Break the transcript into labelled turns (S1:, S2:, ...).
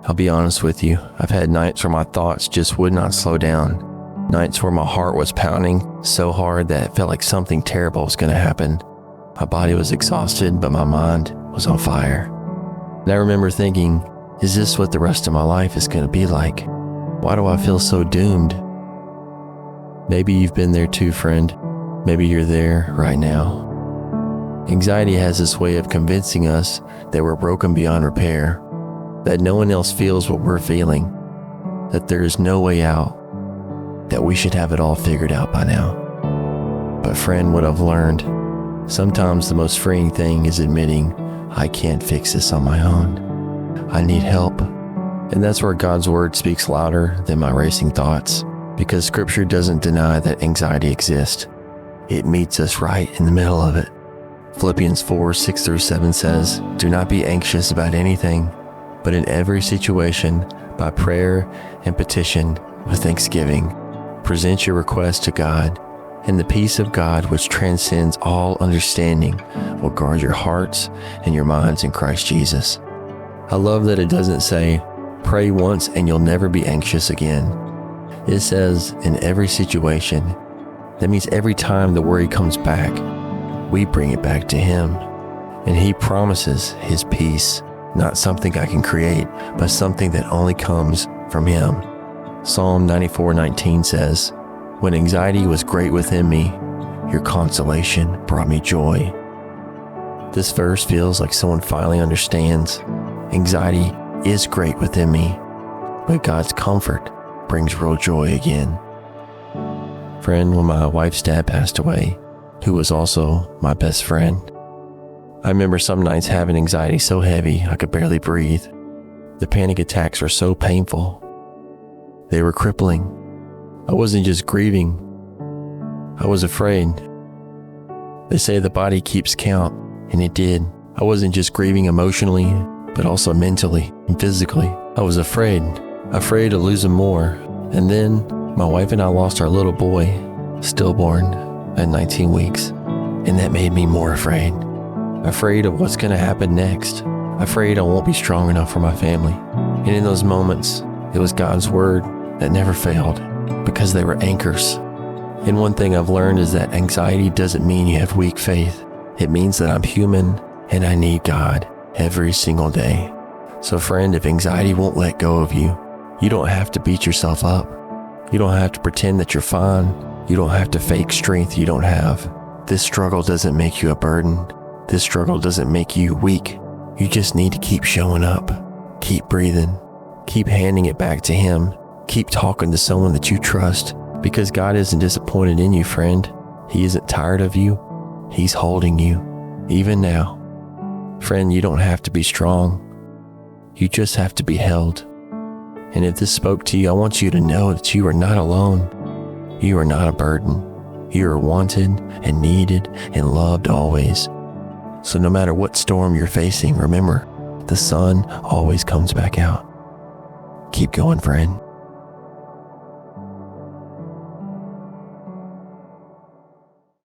S1: I'll be honest with you, I've had nights where my thoughts just would not slow down. Nights where my heart was pounding so hard that it felt like something terrible was going to happen. My body was exhausted, but my mind was on fire. And I remember thinking, is this what the rest of my life is going to be like? Why do I feel so doomed? Maybe you've been there too, friend. Maybe you're there right now. Anxiety has this way of convincing us that we're broken beyond repair, that no one else feels what we're feeling, that there is no way out, that we should have it all figured out by now. But friend, what I've learned, sometimes the most freeing thing is admitting, I can't fix this on my own. I need help. And that's where God's word speaks louder than my racing thoughts, because Scripture doesn't deny that anxiety exists. It meets us right in the middle of it. Philippians 4:6-7 says, do not be anxious about anything, but in every situation, by prayer and petition, with thanksgiving, present your requests to God, and the peace of God, which transcends all understanding, will guard your hearts and your minds in Christ Jesus. I love that it doesn't say, pray once and you'll never be anxious again. It says, in every situation. That means every time the worry comes back, we bring it back to Him. And He promises His peace, not something I can create, but something that only comes from Him. Psalm 94:19 says, when anxiety was great within me, your consolation brought me joy. This verse feels like someone finally understands. Anxiety is great within me, but God's comfort brings real joy again. Friend, when my wife's dad passed away, who was also my best friend, I remember some nights having anxiety so heavy I could barely breathe. The panic attacks were so painful. They were crippling. I wasn't just grieving, I was afraid. They say the body keeps count, and it did. I wasn't just grieving emotionally, but also mentally and physically. I was afraid to lose him more. And then my wife and I lost our little boy, stillborn at 19 weeks. And that made me more afraid. Afraid of what's going to happen next. Afraid I won't be strong enough for my family. And in those moments, it was God's word that never failed, because they were anchors. And one thing I've learned is that anxiety doesn't mean you have weak faith. It means that I'm human and I need God every single day. So friend, if anxiety won't let go of you, you don't have to beat yourself up. You don't have to pretend that you're fine. You don't have to fake strength you don't have. This struggle doesn't make you a burden. This struggle doesn't make you weak. You just need to keep showing up. Keep breathing. Keep handing it back to Him. Keep talking to someone that you trust, because God isn't disappointed in you, friend. He isn't tired of you. He's holding you, even now. Friend, you don't have to be strong. You just have to be held. And if this spoke to you, I want you to know that you are not alone. You are not a burden. You are wanted and needed and loved always. So no matter what storm you're facing, remember, the sun always comes back out. Keep going, friend.